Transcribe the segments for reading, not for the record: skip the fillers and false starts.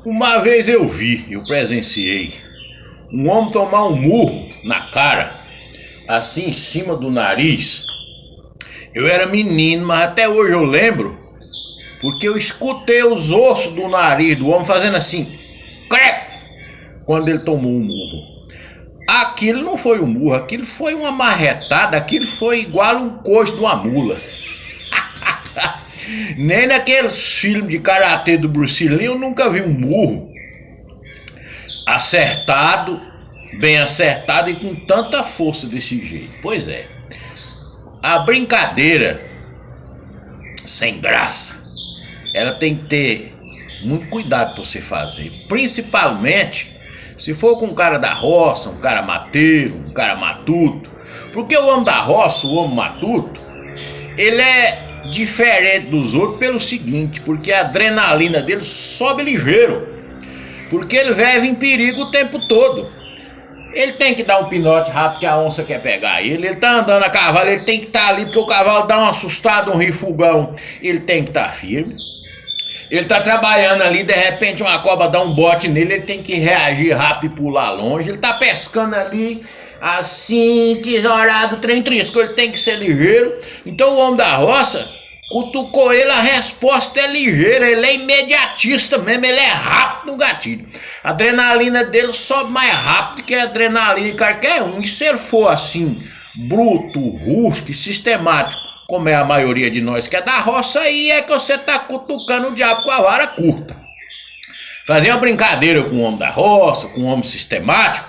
Uma vez eu presenciei um homem tomar um murro na cara, assim em cima do nariz. Eu era menino, mas até hoje eu lembro, porque eu escutei os ossos do nariz do homem fazendo assim, crepe, quando ele tomou um murro. Aquilo não foi um murro, aquilo foi uma marretada, aquilo foi igual um coice de uma mula. Nem naqueles filmes de karatê do Bruce Lee eu nunca vi um murro acertado, bem acertado e com tanta força desse jeito. Pois é, a brincadeira sem graça, ela tem que ter muito cuidado para você fazer, principalmente se for com um cara da roça, um cara mateiro, um cara matuto, porque o homem da roça, o homem matuto, ele é diferente dos outros pelo seguinte, porque a adrenalina dele sobe ligeiro, porque ele vive em perigo o tempo todo. Ele tem que dar um pinote rápido que a onça quer pegar ele tá andando a cavalo, ele tem que estar ali porque o cavalo dá uma assustada, um rifugão, ele tem que estar firme. Ele tá trabalhando ali, de repente uma cobra dá um bote nele, ele tem que reagir rápido e pular longe. Ele tá pescando ali, assim, tesourado, trem trisco, ele tem que ser ligeiro. Então o homem da roça, cutucou ele, a resposta é ligeira, ele é imediatista mesmo, ele é rápido no gatilho. A adrenalina dele sobe mais rápido que a adrenalina de qualquer um. E se ele for assim, bruto, rústico e sistemático, como é a maioria de nós que é da roça, aí é que você tá cutucando o diabo com a vara curta. Fazer uma brincadeira com o homem da roça, com o homem sistemático,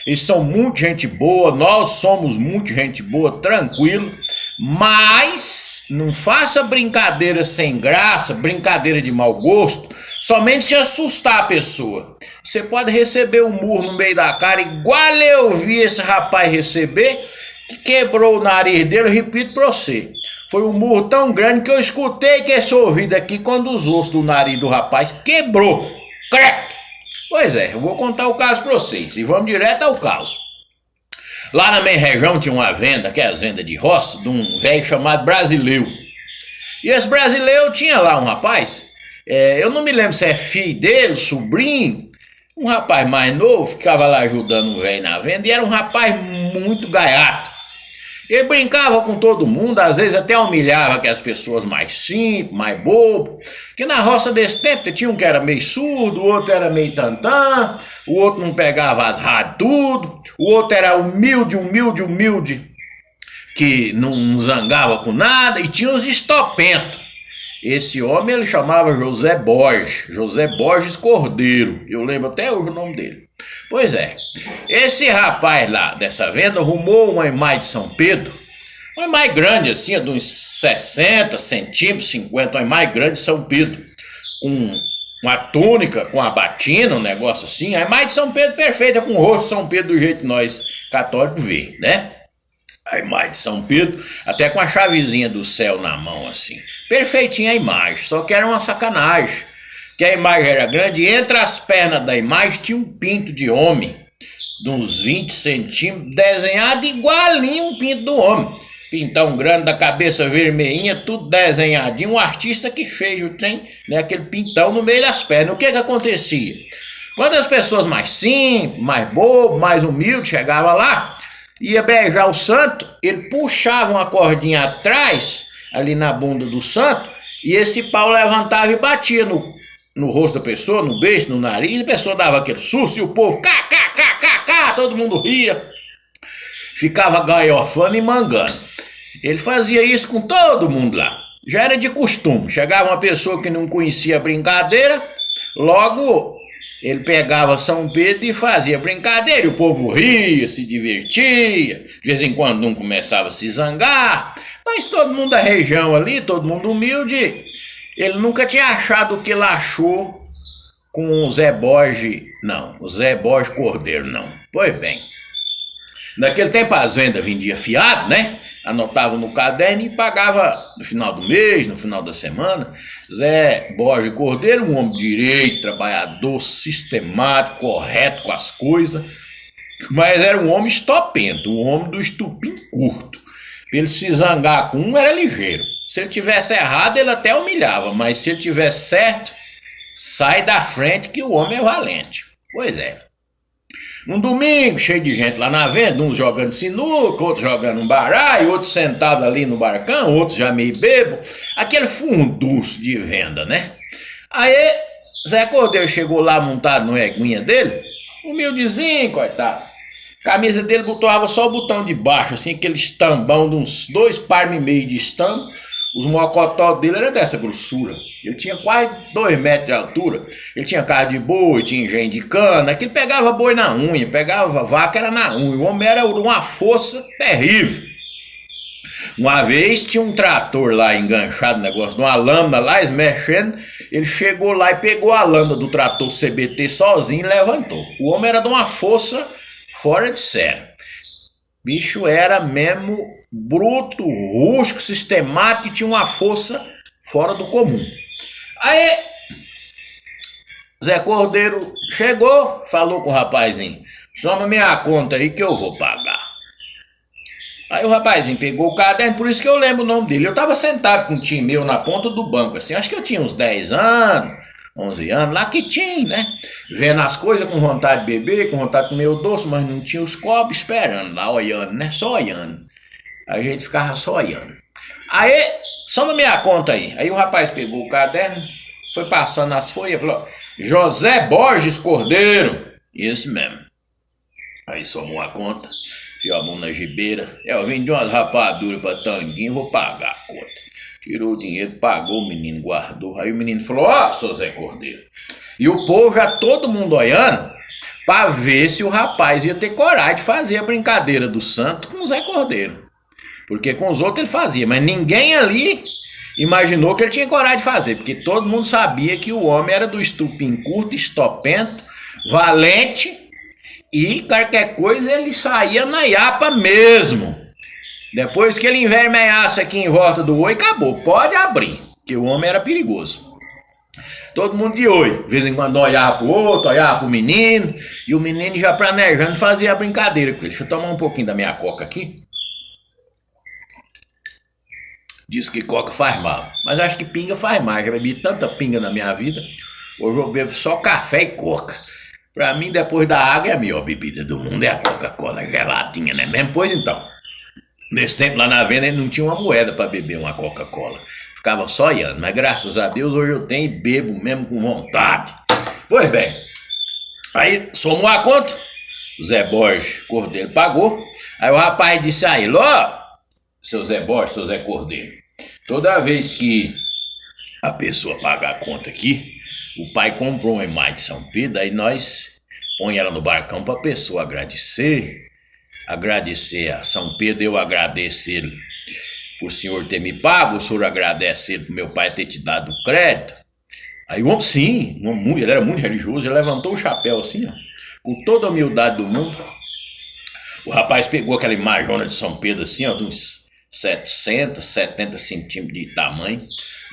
eles são muito gente boa, nós somos muito gente boa, tranquilo, mas não faça brincadeira sem graça, brincadeira de mau gosto, somente se assustar a pessoa. Você pode receber um murro no meio da cara, igual eu vi esse rapaz receber, que quebrou o nariz dele, eu repito pra você. Foi um murro tão grande que eu escutei que esse ouvido aqui, quando os ossos do nariz do rapaz quebrou. Crack! Pois é, eu vou contar o caso pra vocês, e vamos direto ao caso. Lá na minha região tinha uma venda, que é a venda de roça, de um velho chamado Brasileiro. E esse Brasileiro tinha lá um rapaz, eu não me lembro se é filho dele, sobrinho, um rapaz mais novo, ficava lá ajudando o velho na venda, e era um rapaz muito gaiato. Ele brincava com todo mundo, às vezes até humilhava aquelas pessoas mais simples, mais bobo. Que na roça desse tempo tinha um que era meio surdo, o outro era meio tantã, o outro não pegava as rádios tudo, o outro era humilde, que não zangava com nada, e tinha os estopentos. Esse homem ele chamava José Borges Cordeiro, eu lembro até hoje o nome dele. Pois é, esse rapaz lá dessa venda arrumou uma imagem de São Pedro, uma imagem grande assim, de uns 60 centímetros, 50, uma imagem grande de São Pedro, com uma túnica, com a batina, um negócio assim, a imagem de São Pedro perfeita, com o rosto de São Pedro do jeito que nós católicos vê, né? A imagem de São Pedro, até com a chavezinha do céu na mão assim, perfeitinha a imagem, só que era uma sacanagem. Que a imagem era grande e entre as pernas da imagem tinha um pinto de homem, de uns 20 centímetros, desenhado igualinho um pinto do homem. Pintão grande, da cabeça vermelhinha, tudo desenhadinho, um artista que fez o trem, né, aquele pintão no meio das pernas. O que acontecia? Quando as pessoas mais simples, mais bobas, mais humildes chegavam lá, ia beijar o santo, ele puxava uma cordinha atrás, ali na bunda do santo, e esse pau levantava e batia no rosto da pessoa, no beijo, no nariz, a pessoa dava aquele susto e o povo, todo mundo ria, ficava gaiofando e mangando. Ele fazia isso com todo mundo lá, já era de costume. Chegava uma pessoa que não conhecia a brincadeira, logo ele pegava São Pedro e fazia brincadeira, e o povo ria, se divertia, de vez em quando não começava a se zangar, mas todo mundo da região ali, todo mundo humilde. Ele nunca tinha achado o que ele achou com o Zé Borges, não, o Zé Borges Cordeiro, não. Pois bem, naquele tempo as vendas vendiam fiado, né? Anotava no caderno e pagava no final do mês, no final da semana. Zé Borges Cordeiro, um homem direito, trabalhador, sistemático, correto com as coisas, mas era um homem estopento, um homem do estupim curto. Pra ele se zangar com um era ligeiro. Se ele tivesse errado, ele até humilhava, mas se ele tivesse certo, sai da frente que o homem é valente. Pois é. Um domingo, cheio de gente lá na venda, uns jogando sinuca, outros jogando um baralho, outros sentados ali no barcão, outros já meio bebo. Aquele funduço de venda, né? Aí, Zé Cordeiro chegou lá montado no eguinha dele, humildezinho, coitado. Camisa dele botava só o botão de baixo, assim, aquele estambão de uns 2 palmos e meio de estampo. Os mocotó dele era dessa grossura. Ele tinha quase 2 metros de altura. Ele tinha carne de boi, tinha engenho de cana. Aquele pegava boi na unha, pegava vaca era na unha. O homem era uma força terrível. Uma vez tinha um trator lá enganchado, negócio, numa lâmina lá, eles mexendo. Ele chegou lá e pegou a lâmina do trator CBT sozinho e levantou. O homem era de uma força fora de série. Bicho era mesmo bruto, rústico, sistemático e tinha uma força fora do comum. Aí, Zé Cordeiro chegou, falou com o rapazinho: soma minha conta aí que eu vou pagar. Aí o rapazinho pegou o caderno, por isso que eu lembro o nome dele. Eu tava sentado com um tio meu na ponta do banco, assim, acho que eu tinha uns 10 anos, 11 anos, lá que tinha, né? Vendo as coisas com vontade de beber, com vontade de comer o doce, mas não tinha os copos, esperando lá, olhando, né? Só olhando. A gente ficava só olhando. Aí, soma minha conta aí. Aí o rapaz pegou o caderno, foi passando as folhas e falou: José Borges Cordeiro. Isso mesmo. Aí somou a conta, enfiou a mão na gibeira. Eu vendi umas rapaduras pra Tanguinho, vou pagar a conta. Tirou o dinheiro, pagou, o menino guardou. Aí o menino falou: ó, seu Zé Cordeiro. E o povo já todo mundo olhando pra ver se o rapaz ia ter coragem de fazer a brincadeira do santo com o Zé Cordeiro. Porque com os outros ele fazia, mas ninguém ali imaginou que ele tinha coragem de fazer, porque todo mundo sabia que o homem era do estupim curto, estopento, valente, e qualquer coisa ele saía na iapa mesmo. Depois que ele envermelhasse aqui em volta do oi, acabou, pode abrir, que o homem era perigoso. Todo mundo de oi, de vez em quando olhava pro outro, olhava pro menino, e o menino já planejando fazer a brincadeira com ele. Deixa eu tomar um pouquinho da minha coca aqui. Diz que coca faz mal, mas acho que pinga faz mais. Já bebi tanta pinga na minha vida, hoje eu bebo só café e coca. Pra mim, depois da água, é a melhor bebida do mundo, é a Coca-Cola geladinha, né mesmo? Pois então, nesse tempo lá na venda, ele não tinha uma moeda pra beber uma Coca-Cola. Ficava só olhando, mas graças a Deus hoje eu tenho e bebo mesmo com vontade. Pois bem, aí somou a conta, o Zé Borges Cordeiro pagou. Aí o rapaz disse a ele: ó, seu Zé Borges, seu Zé Cordeiro, toda vez que a pessoa paga a conta aqui, o pai comprou uma imagem de São Pedro, aí nós põe ela no barcão para a pessoa agradecer a São Pedro. Eu agradeço ele por senhor ter me pago, o senhor agradece ele por meu pai ter te dado o crédito. Aí o homem, sim, ele era muito religioso, ele levantou o chapéu assim, ó, com toda a humildade do mundo. O rapaz pegou aquela imagem de São Pedro assim, ó, de uns 70 centímetros de tamanho,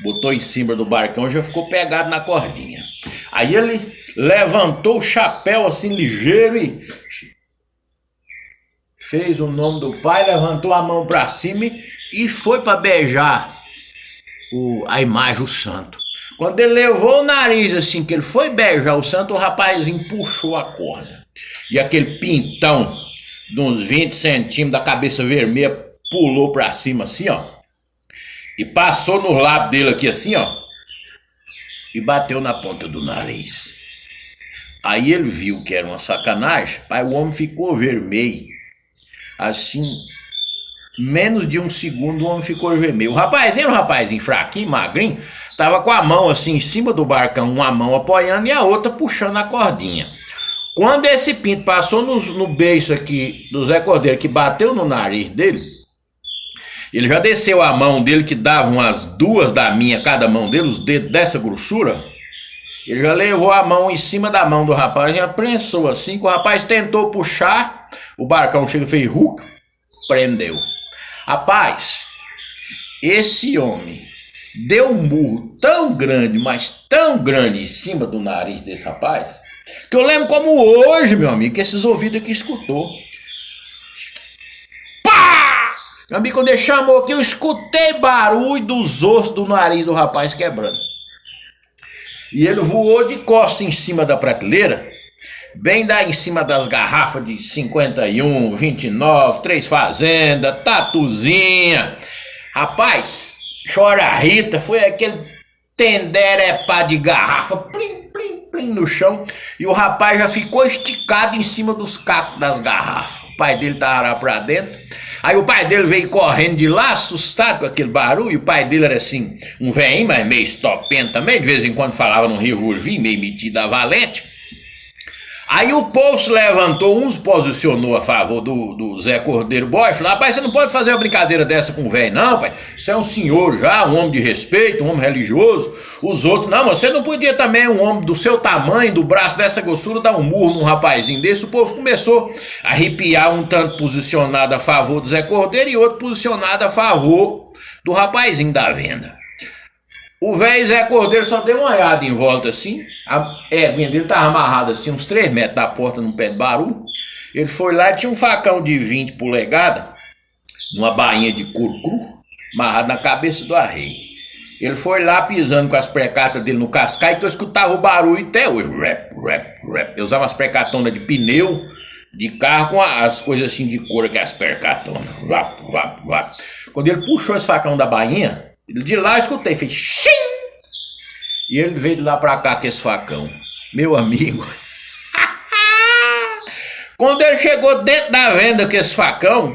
botou em cima do barcão e já ficou pegado na cordinha. Aí ele levantou o chapéu assim ligeiro e fez o nome do pai, levantou a mão para cima e foi para beijar a imagem, o santo. Quando ele levou o nariz assim, que ele foi beijar o santo, o rapazinho puxou a corda. E aquele pintão de uns 20 centímetros da cabeça vermelha pulou pra cima assim, ó, e passou no lábio dele aqui assim, ó, e bateu na ponta do nariz. Aí ele viu que era uma sacanagem, aí o homem ficou vermelho, assim, menos de um segundo o homem ficou vermelho. O rapazinho fraquinho, magrinho, tava com a mão assim em cima do barcão, uma mão apoiando e a outra puxando a cordinha. Quando esse pinto passou no beiço aqui do Zé Cordeiro, que bateu no nariz dele, ele já desceu a mão dele, que dava umas 2 da minha, cada mão dele, os dedos dessa grossura. Ele já levou a mão em cima da mão do rapaz e aprensou assim, que o rapaz tentou puxar, o barcão chega e fez prendeu. Rapaz, esse homem deu um murro tão grande, mas tão grande em cima do nariz desse rapaz, que eu lembro como hoje, meu amigo, que esses ouvidos aqui escutou. Meu amigo, quando ele chamou aqui, eu escutei barulho dos ossos do nariz do rapaz quebrando. E ele voou de costas em cima da prateleira, bem daí em cima das garrafas de 51, 29, Três Fazenda, Tatuzinha. Rapaz, chora Rita, foi aquele tenderepá de garrafa, plim, plim, plim no chão, e o rapaz já ficou esticado em cima dos cacos das garrafas. O pai dele tava lá pra dentro. Aí o pai dele veio correndo de lá, assustado com aquele barulho, e o pai dele era assim, um velhinho, mas meio estopendo também, de vez em quando falava num revolvinho, meio metido a valente. Aí o povo se levantou, uns posicionou a favor do Zé Cordeiro Boy, falou: rapaz, você não pode fazer uma brincadeira dessa com o velho não, pai, você é um senhor já, um homem de respeito, um homem religioso. Os outros: não, mas você não podia também, um homem do seu tamanho, do braço dessa grossura, dar um murro num rapazinho desse. O povo começou a arrepiar, um tanto posicionado a favor do Zé Cordeiro e outro posicionado a favor do rapazinho da venda. O velho Zé Cordeiro só deu uma olhada em volta assim, a éguinha dele estava amarrada assim, uns 3 metros da porta, num pé de barulho. Ele foi lá e tinha um facão de 20 polegadas, numa bainha de couro cru, amarrado na cabeça do arreio. Ele foi lá pisando com as precatas dele no cascai, que eu escutava o barulho até hoje. Rap, rap, rap. Eu usava as precatonas de pneu de carro com as coisas assim de couro, que é as precatonas. Rap, rap, rap. Quando ele puxou esse facão da bainha, de lá eu escutei, fez xim! E ele veio de lá pra cá com esse facão. Meu amigo. Quando ele chegou dentro da venda com esse facão,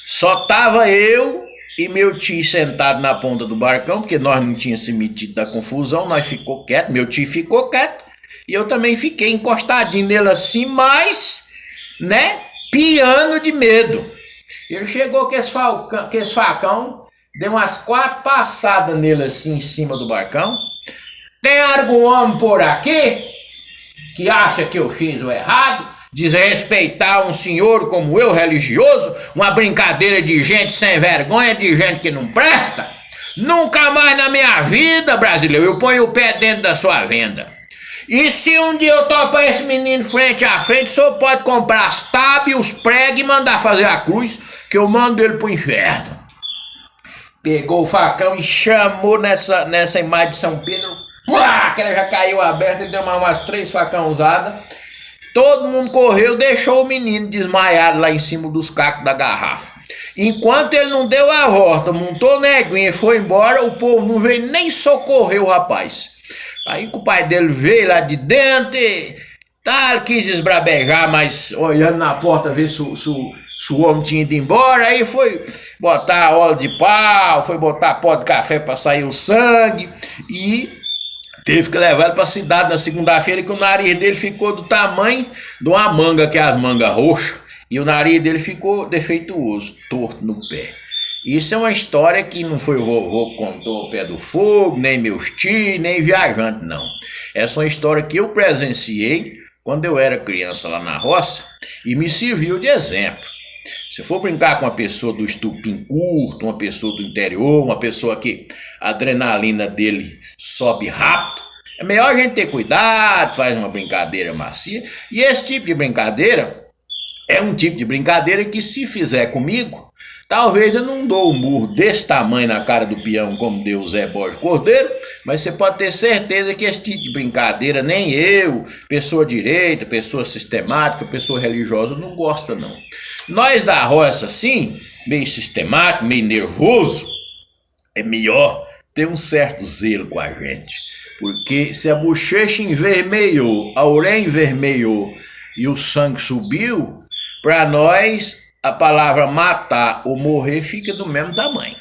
só tava eu e meu tio sentado na ponta do barcão, porque nós não tínhamos se metido da confusão, nós ficou quieto, meu tio ficou quieto, e eu também fiquei encostadinho nele assim, mas, né, piando de medo. Ele chegou com esse facão, deu umas 4 passadas nele assim em cima do barcão. Tem algum homem por aqui que acha que eu fiz o errado? Desrespeitar um senhor como eu, religioso? Uma brincadeira de gente sem vergonha, de gente que não presta? Nunca mais na minha vida, brasileiro, eu ponho o pé dentro da sua venda. E se um dia eu topar esse menino frente a frente, o senhor pode comprar as tábuas, os pregos e mandar fazer a cruz, que eu mando ele pro inferno. Pegou o facão e chamou nessa imagem de São Pedro. Plá, que ela já caiu aberta, ele deu umas 3 facãozadas. Todo mundo correu, deixou o menino desmaiado lá em cima dos cacos da garrafa. Enquanto ele não deu a volta, montou o neguinho e foi embora, o povo não veio nem socorrer o rapaz. Aí que o pai dele veio lá de dentro e ele quis esbrabejar, mas olhando na porta ver se o homem tinha ido embora, aí foi botar óleo de pau, foi botar pó de café para sair o sangue e teve que levar ele para a cidade na segunda-feira, que o nariz dele ficou do tamanho de uma manga, que é as mangas roxas, e o nariz dele ficou defeituoso, torto no pé. Isso é uma história que não foi o vovô que contou ao pé do fogo, nem meus tios, nem viajante, não. Essa é uma história que eu presenciei quando eu era criança lá na roça e me serviu de exemplo. Se for brincar com uma pessoa do estupim curto, uma pessoa do interior, uma pessoa que a adrenalina dele sobe rápido, é melhor a gente ter cuidado, faz uma brincadeira macia. E esse tipo de brincadeira é um tipo de brincadeira que, se fizer comigo, talvez eu não dou um murro desse tamanho na cara do peão como deu o Zé Borges Cordeiro, mas você pode ter certeza que esse tipo de brincadeira nem eu, pessoa direita, pessoa sistemática, pessoa religiosa, não gosta não. Nós da roça assim, meio sistemático, meio nervoso, é melhor ter um certo zelo com a gente. Porque se a bochecha envermelhou, a orelha envermelhou e o sangue subiu, para nós a palavra matar ou morrer fica do mesmo tamanho.